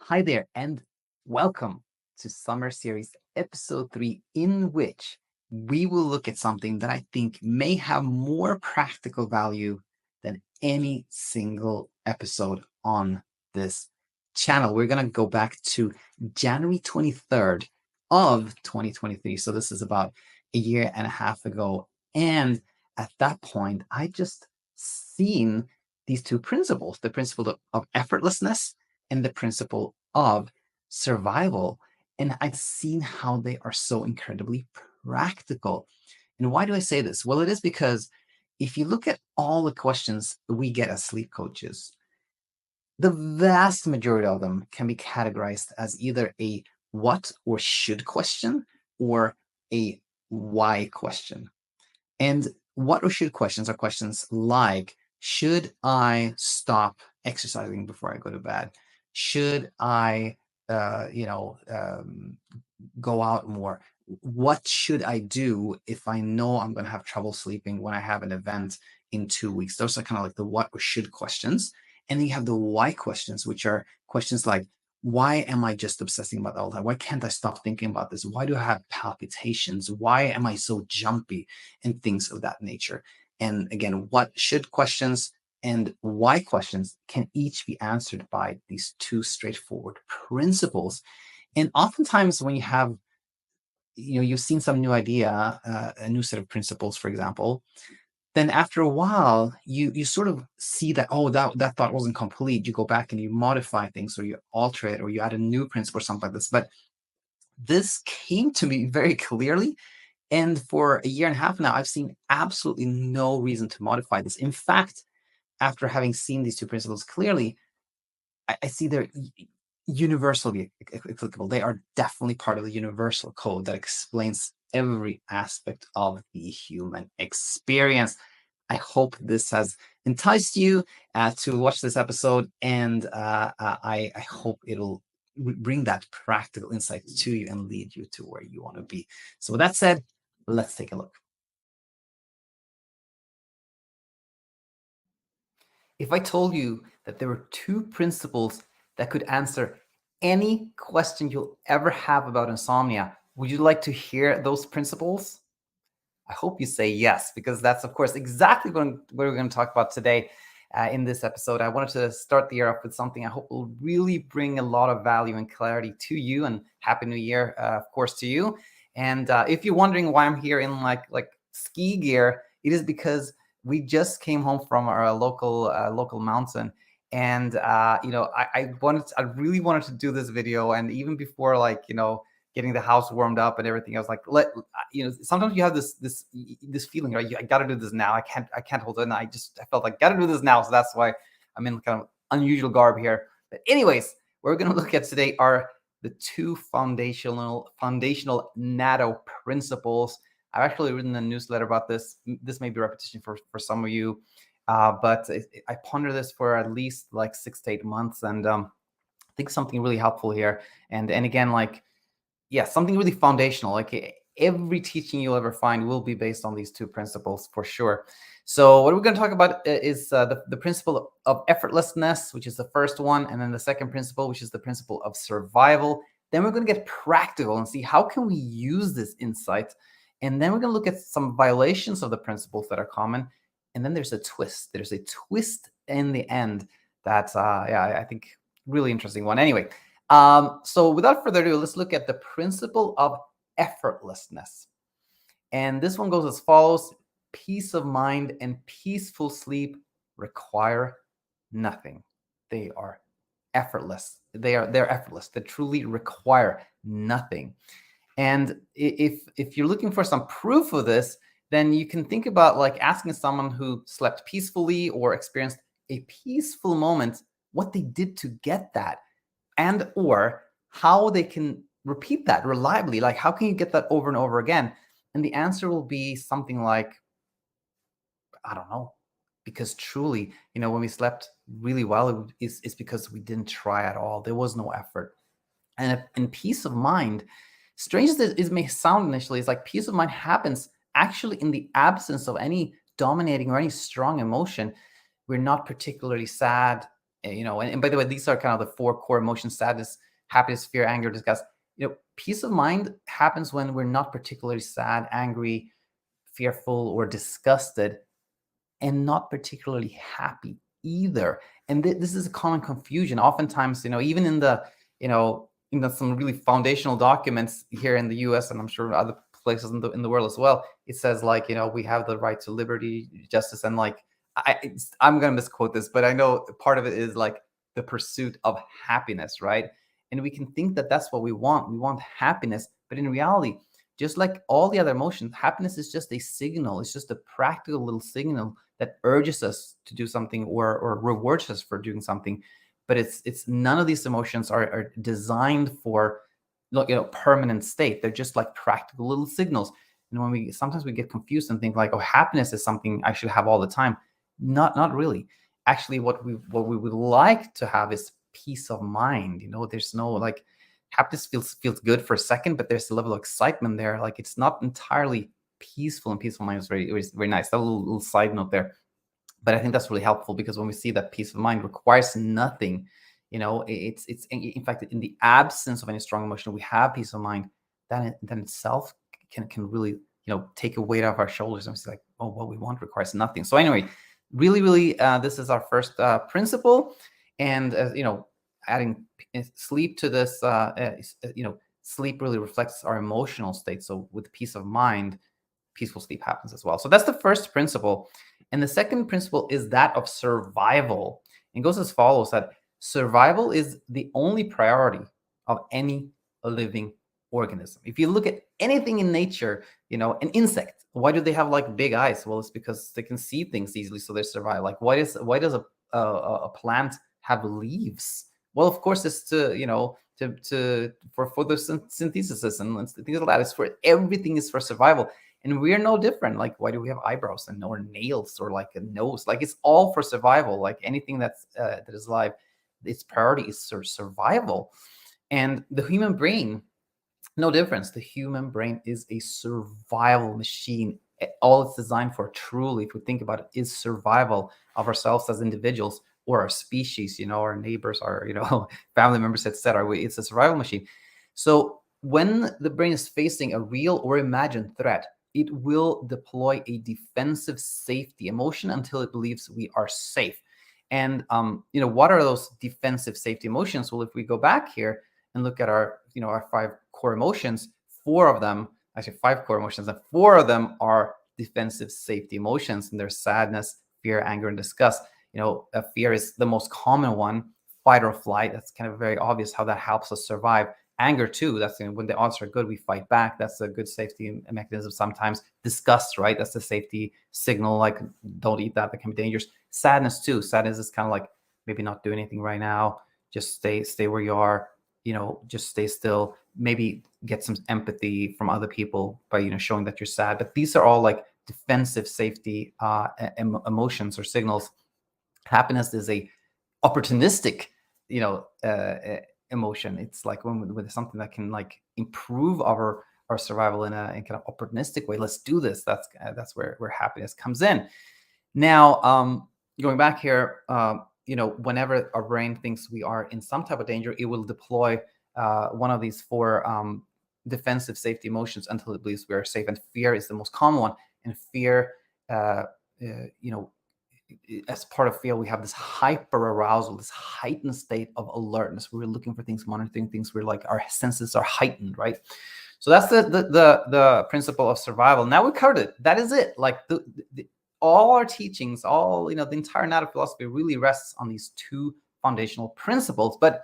Hi there, and welcome to Summer Series Episode 3, in which we will look at something that I think may have more practical value than any single episode on this channel. We're going to go back to January 23rd of 2023. So this is about a year and a half ago. And at that point, I just seen these two principles, the principle of effortlessness and the principle of survival. And I've seen how they are so incredibly practical. And why do I say this? Well, it is because if you look at all the questions we get as sleep coaches, the vast majority of them can be categorized as either a what or should question or a why question. And what or should questions are questions like, should I stop exercising before I go to bed? Should I, uh, you know, um, go out more? What should I do if I know I'm going to have trouble sleeping when I have an event in 2 weeks? Those are kind of like the what or should questions. And then you have the why questions, which are questions like, why am I just obsessing about it all the time? Why can't I stop thinking about this? Why do I have palpitations? Why am I so jumpy? And things of that nature. And again, what should questions and why questions can each be answered by these two straightforward principles. And oftentimes when you have, you've seen some new idea, a new set of principles, for example, then after a while, you sort of see that, oh, that thought wasn't complete. You go back and you modify things or you alter it or you add a new principle or something like this. But this came to me very clearly. And for a year and a half now, I've seen absolutely no reason to modify this. In fact, after having seen these two principles clearly, I see they're universally applicable. They are definitely part of the universal code that explains every aspect of the human experience. I hope this has enticed you to watch this episode, and I hope it'll bring that practical insight to you and lead you to where you want to be. So with that said, let's take a look. If I told you that there were two principles that could answer any question you'll ever have about insomnia, would you like to hear those principles? I hope you say yes, because that's, of course, exactly what we're going to talk about today in this episode. I wanted to start the year off with something I hope will really bring a lot of value and clarity to you, and Happy New Year, of course, to you. And if you're wondering why I'm here in like ski gear, it is because we just came home from our local mountain, and I really wanted to do this video, and even before getting the house warmed up and everything, I was like, sometimes you have this feeling, right? I got to do this now. I can't hold it. And I felt like got to do this now. So that's why I'm in kind of unusual garb here. But anyways, what we're going to look at today are the two foundational NATO principles. I've actually written a newsletter about this. This may be repetition for some of you, but I ponder this for at least like 6 to 8 months, and I think something really helpful here. And again, something really foundational. Like every teaching you'll ever find will be based on these two principles for sure. So what we're going to talk about is the principle of effortlessness, which is the first one, and then the second principle, which is the principle of survival. Then we're going to get practical and see how can we use this insight. And then we're going to look at some violations of the principles that are common. And then there's a twist. There's a twist in the end that's, I think really interesting one. Anyway, so without further ado, let's look at the principle of effortlessness. And this one goes as follows: peace of mind and peaceful sleep require nothing. They are effortless. They're effortless. They truly require nothing. And if you're looking for some proof of this, then you can think about like asking someone who slept peacefully or experienced a peaceful moment what they did to get that, and or how they can repeat that reliably. Like, how can you get that over and over again? And the answer will be something like, I don't know, because truly, when we slept really well, it's because we didn't try at all. There was no effort. And in peace of mind, strange as it may sound initially, it's like peace of mind happens actually in the absence of any dominating or any strong emotion. We're not particularly sad And by the way, these are kind of the four core emotions: sadness, happiness, fear, anger, disgust. Peace of mind happens when we're not particularly sad, angry, fearful, or disgusted, and not particularly happy either. And this is a common confusion. Oftentimes, even in some really foundational documents here in the US, and I'm sure other places in the world as well, it says, like, we have the right to liberty, justice, and like, I'm going to misquote this, but I know part of it is like the pursuit of happiness, right? And we can think that that's what we want. We want happiness, but in reality, just like all the other emotions, happiness is just a signal. It's just a practical little signal that urges us to do something, or rewards us for doing something. But it's none of these emotions are designed for, permanent state. They're just like practical little signals. And when we get confused and think like, oh, happiness is something I should have all the time. Not really. Actually, what we would like to have is peace of mind. There's no, like, happiness feels good for a second, but there's a level of excitement there. Like, it's not entirely peaceful, and peaceful mind is very nice. That little side note there. But I think that's really helpful, because when we see that peace of mind requires nothing, it's in fact, in the absence of any strong emotion, we have peace of mind. Then itself can really, take a weight off our shoulders, and see like, oh, what we want requires nothing. So anyway, really, this is our first principle. And adding sleep to this, sleep really reflects our emotional state. So with peace of mind, peaceful sleep happens as well. So that's the first principle. And the second principle is that of survival. It goes as follows: that survival is the only priority of any living organism. If you look at anything in nature, an insect, why do they have like big eyes? Well, it's because they can see things easily, so they survive. Like, why does a plant have leaves? Well, of course, it's to, for photosynthesis and things like that. It's for everything is for survival. And we're no different. Like, why do we have eyebrows or nails, or like a nose? Like, it's all for survival. Like, anything that is alive, its priority is survival. And the human brain, no difference. The human brain is a survival machine. All it's designed for, truly, if we think about it, is survival of ourselves as individuals, or our species, our neighbors, our, family members, etc. It's a survival machine. So when the brain is facing a real or imagined threat, it will deploy a defensive safety emotion until it believes we are safe. And what are those defensive safety emotions? Well, if we go back here and look at our five core emotions, five core emotions, and four of them are defensive safety emotions, and they're sadness, fear, anger, and disgust. Fear is the most common one. Fight or flight, that's kind of very obvious how that helps us survive. Anger too, that's when the odds are good, we fight back. That's a good safety mechanism sometimes. Disgust, right? That's the safety signal, like, don't eat that can be dangerous. Sadness too. Sadness is kind of like, maybe not do anything right now, just stay where you are, just stay still. Maybe get some empathy from other people by showing that you're sad. But these are all like defensive safety emotions or signals. Happiness is a opportunistic, emotion. It's like when with something that can like improve our survival in a kind of opportunistic way. Let's do this. That's where happiness comes in. Now, going back here, whenever our brain thinks we are in some type of danger, it will deploy one of these four defensive safety emotions until it believes we are safe. And fear is the most common one. And fear, as part of fear, we have this hyper arousal, this heightened state of alertness. We're looking for things, monitoring things. We're like, our senses are heightened, right? So that's the principle of survival. Now we covered it. That is it. Like all our teachings, the entire narrative philosophy really rests on these two foundational principles. But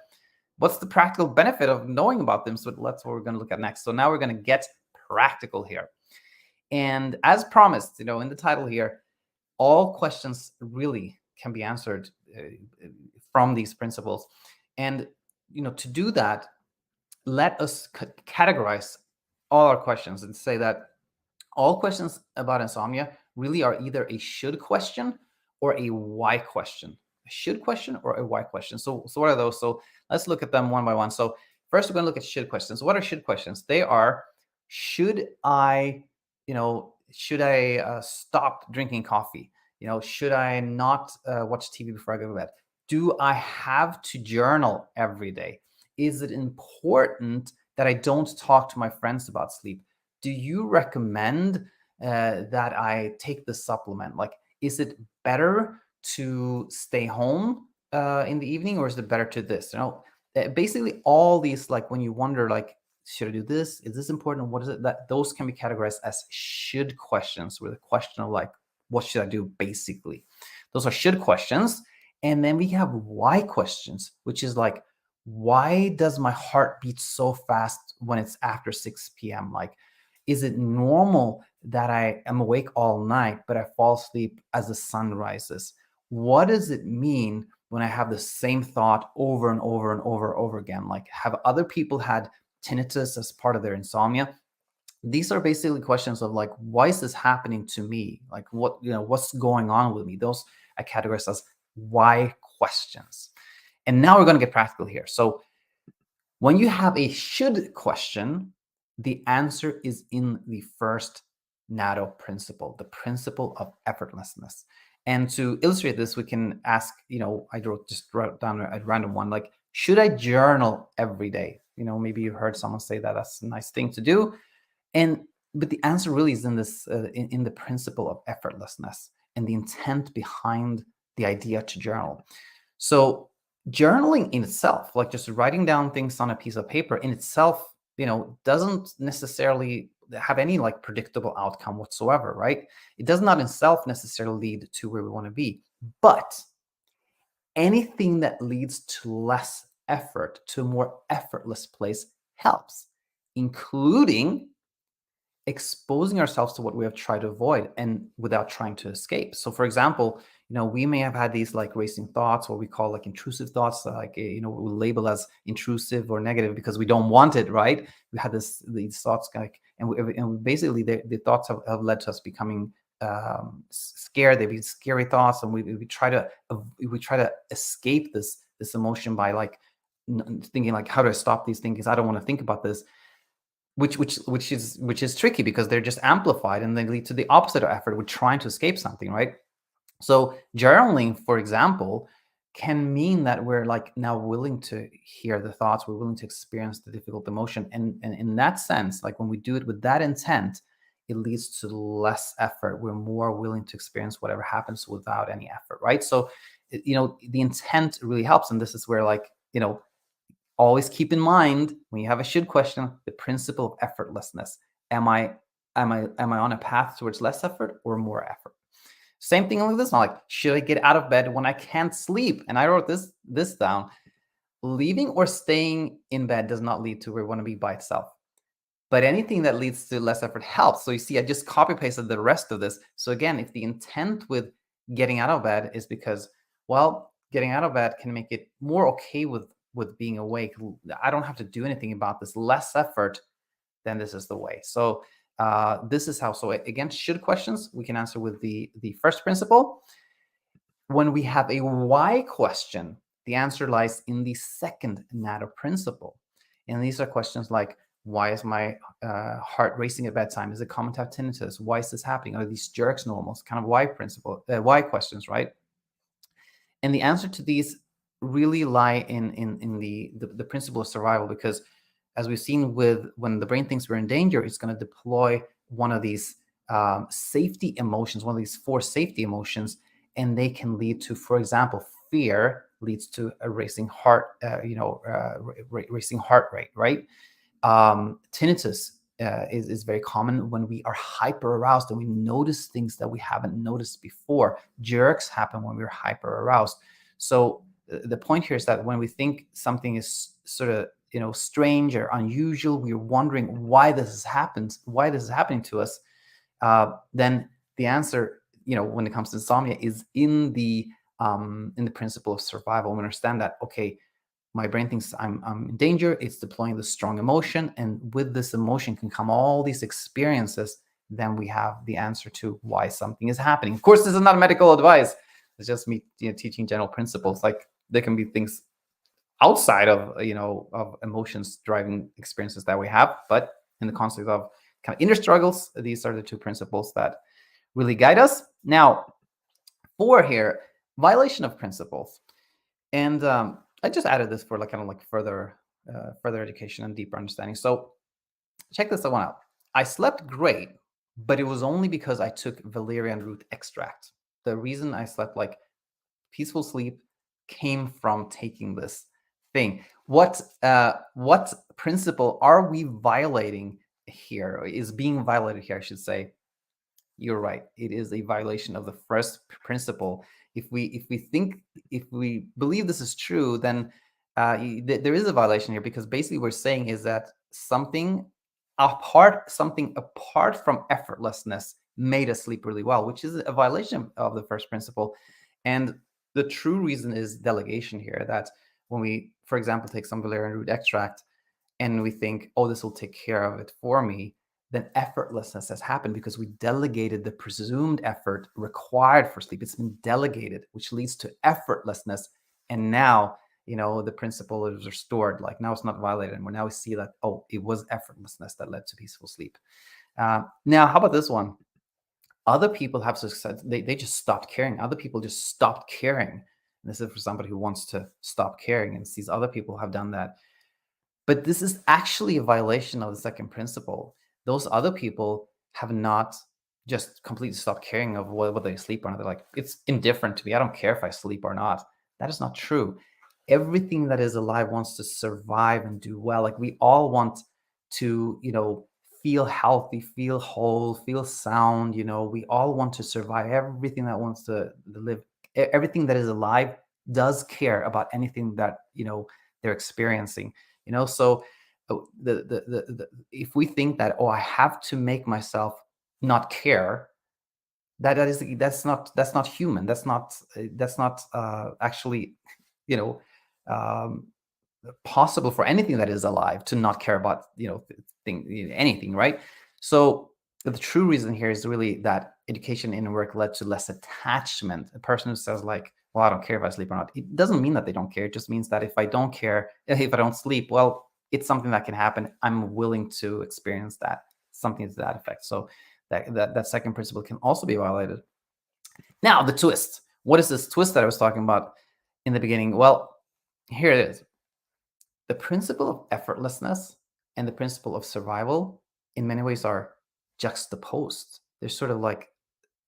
what's the practical benefit of knowing about them? So that's what we're going to look at next. So now we're going to get practical here. And as promised, in the title here, all questions really can be answered from these principles. And, to do that, let us categorize all our questions and say that all questions about insomnia really are either a should question or a why question. A should question or a why question. So what are those? So let's look at them one by one. So first, we're going to look at should questions. What are should questions? They are, should I stop drinking coffee? Should I not watch TV before I go to bed? Do I have to journal every day? Is it important that I don't talk to my friends about sleep? Do you recommend that I take the supplement? Like, is it better to stay home in the evening, or is it better to this? Basically all these, like when you wonder, like, should I do this? Is this important? What is it? That those can be categorized as should questions, with a question of like, what should I do? Basically, those are should questions. And then we have why questions, which is like, why does my heart beat so fast when it's after 6 p.m.? Like, is it normal that I am awake all night, but I fall asleep as the sun rises? What does it mean when I have the same thought over and over and over and over again? Like, have other people had tinnitus as part of their insomnia? These are basically questions of like, why is this happening to me? Like, what's going on with me? Those I categorize as why questions. And now we're going to get practical here. So when you have a should question, the answer is in the first NATO principle, the principle of effortlessness. And to illustrate this, we can ask, I wrote down a random one, like, should I journal every day? Maybe you heard someone say that that's a nice thing to do. But the answer really is in this, in the principle of effortlessness and the intent behind the idea to journal. So journaling in itself, like just writing down things on a piece of paper in itself, doesn't necessarily have any like predictable outcome whatsoever, right? It does not in itself necessarily lead to where we want to be. But anything that leads to less effort, to a more effortless place, helps, including exposing ourselves to what we have tried to avoid and without trying to escape. So for example, we may have had these like racing thoughts, what we call like intrusive thoughts, like, we label as intrusive or negative because we don't want it, right? We had these thoughts, like, and basically the thoughts have led to us becoming scared. They've been scary thoughts, and we try to escape this emotion by like thinking like, how do I stop these things? I don't want to think about this. Which is tricky because they're just amplified and they lead to the opposite of effort. We're trying to escape something, right? So journaling, for example, can mean that we're like now willing to hear the thoughts, we're willing to experience the difficult emotion. And in that sense, like when we do it with that intent, it leads to less effort. We're more willing to experience whatever happens without any effort, right? So, the intent really helps. And this is where, like, always keep in mind when you have a should question, the principle of effortlessness. Am I on a path towards less effort or more effort? Same thing like this one, like, should I get out of bed when I can't sleep? And I wrote this down. Leaving or staying in bed does not lead to where we want to be by itself. But anything that leads to less effort helps. So you see, I just copy pasted the rest of this. So again, if the intent with getting out of bed is because, well, getting out of bed can make it more okay with being awake, I don't have to do anything about this, less effort, then this is the way. So this is how. So again, should questions we can answer with the first principle. When we have a why question, the answer lies in the second NATO principle. And these are questions like, why is my heart racing at bedtime? Is it common to have tinnitus? Why is this happening? Are these jerks normal? Kind of why why questions, right? And the answer to these really lie in the principle of survival, because as we've seen, with when the brain thinks we're in danger, it's going to deploy one of these safety emotions, one of these 4 safety emotions, and they can lead to, for example, fear leads to a racing heart, racing heart rate, right? Tinnitus is very common when we are hyper aroused and we notice things that we haven't noticed before. Jerks happen when we're hyper aroused. So the point here is that when we think something is sort of strange or unusual, we're wondering why this is happening to us. Then the answer, when it comes to insomnia, is in the principle of survival. We understand that, okay, my brain thinks I'm in danger. It's deploying this strong emotion, and with this emotion can come all these experiences. Then we have the answer to why something is happening. Of course, this is not medical advice. It's just me, teaching general principles. Like, there can be things outside of of emotions driving experiences that we have, but in the context of kind of inner struggles, these are the 2 principles that really guide us. Now, 4 here, violation of principles. And I just added this for like kind of like further education and deeper understanding. So check this one out. I slept great, but it was only because I took valerian root extract. The reason I slept like peaceful sleep came from taking this thing. What principle are we violating here? Or is being violated here, I should say. You're right. It is a violation of the first principle. If we believe this is true, then there is a violation here, because basically we're saying is that something apart from effortlessness made us sleep really well, which is a violation of the first principle. And the true reason is delegation here. That when we, for example, take some valerian root extract and we think, oh, this will take care of it for me, then effortlessness has happened because we delegated the presumed effort required for sleep. It's been delegated, which leads to effortlessness. And now, the principle is restored. Like now it's not violated anymore. Now we see that, oh, it was effortlessness that led to peaceful sleep. Now, how about this one? Other people have success. They just stopped caring. Other people just stopped caring. And this is for somebody who wants to stop caring and sees other people have done that. But this is actually a violation of the second principle. Those other people have not just completely stopped caring of whether they sleep or not. They're like, it's indifferent to me. I don't care if I sleep or not. That is not true. Everything that is alive wants to survive and do well. Like we all want to, feel healthy, feel whole, feel sound. We all want to survive. Everything that wants to live, everything that is alive does care about anything that, they're experiencing. So if we think that, oh, I have to make myself not care, that's not human. That's not actually, you know um, possible for anything that is alive to not care about anything, right? So the true reason here is really that education in work led to less attachment. A person who says like, well, I don't care if I sleep or not, it doesn't mean that they don't care. It just means that if I don't care, if I don't sleep, well, it's something that can happen. I'm willing to experience that, something to that effect. So that second principle can also be violated. Now the twist. What is this twist that I was talking about in the beginning? Well, here it is. The principle of effortlessness and the principle of survival in many ways are juxtaposed. They're sort of like,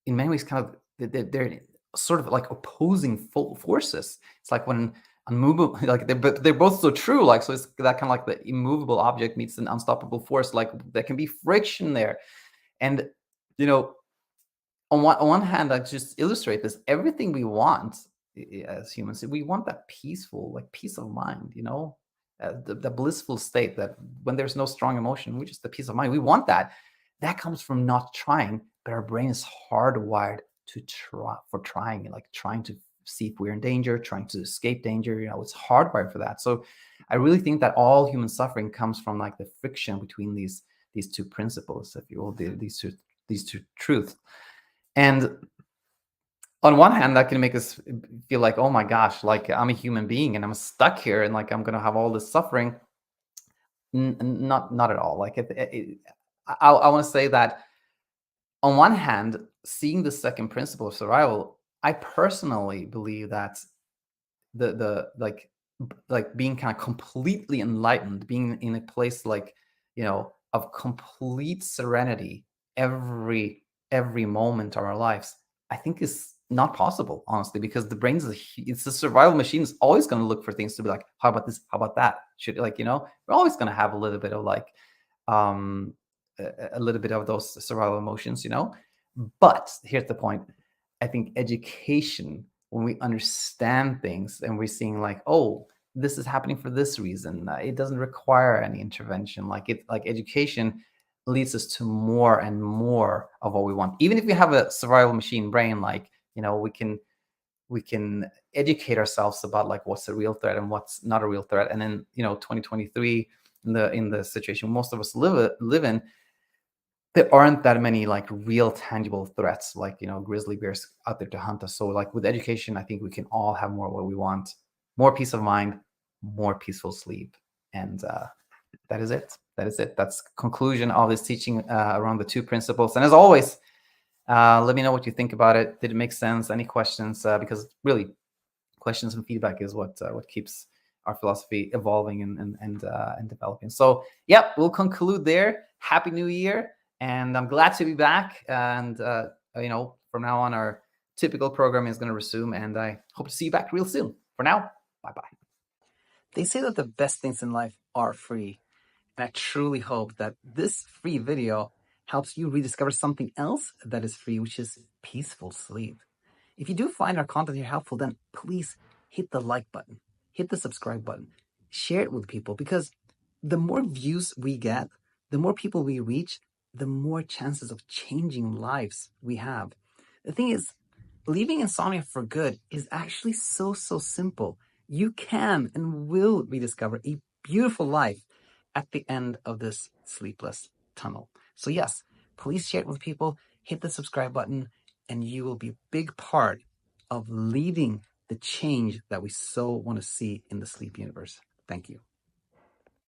in many ways, kind of, they're sort of like opposing forces. It's like when unmovable, like they're both so true. Like, so it's that kind of like the immovable object meets an unstoppable force. Like there can be friction there. And, you know, on one hand, I just illustrate this. Everything we want as humans, we want that peaceful, like peace of mind, the blissful state that when there's no strong emotion, we just the peace of mind. We want that. That comes from not trying, but our brain is hardwired to trying, like trying to see if we're in danger, trying to escape danger. It's hardwired for that. So I really think that all human suffering comes from like the friction between these two principles, if you will, these two truths. And on one hand, that can make us feel like, oh my gosh, like I'm a human being and I'm stuck here and like I'm going to have all this suffering. Not at all. Like I want to say that on one hand, seeing the second principle of survival, I personally believe that the like being kind of completely enlightened, being in a place like, of complete serenity every moment of our lives, I think is not possible, honestly, because the brain it's a survival machine. It's always going to look for things to be like, how about this? How about that? Should, like, we're always going to have a little bit of like, um, a little bit of those survival emotions, But here's the point. I think education, when we understand things and we're seeing like, oh, this is happening for this reason, it doesn't require any intervention. Like education leads us to more and more of what we want. Even if we have a survival machine brain, like, we can educate ourselves about like what's a real threat and what's not a real threat. And then 2023, in the situation most of us live in, there aren't that many like real tangible threats, like grizzly bears out there to hunt us. So like with education, I think we can all have more of what we want: more peace of mind, more peaceful sleep. And that is it. That's conclusion of this teaching around the two principles. And as always, let me know what you think about it. Did it make sense? Any questions? Because really, questions and feedback is what keeps our philosophy evolving and developing. So yeah, we'll conclude there. Happy New Year, and I'm glad to be back. And from now on, our typical program is going to resume, and I hope to see you back real soon. For now, bye-bye. They say that the best things in life are free, and I truly hope that this free video helps you rediscover something else that is free, which is peaceful sleep. If you do find our content here helpful, then please hit the like button, hit the subscribe button, share it with people, because the more views we get, the more people we reach, the more chances of changing lives we have. The thing is, leaving insomnia for good is actually so simple. You can and will rediscover a beautiful life at the end of this sleepless tunnel. So yes, please share it with people, hit the subscribe button, and you will be a big part of leading the change that we so want to see in the sleep universe. Thank you.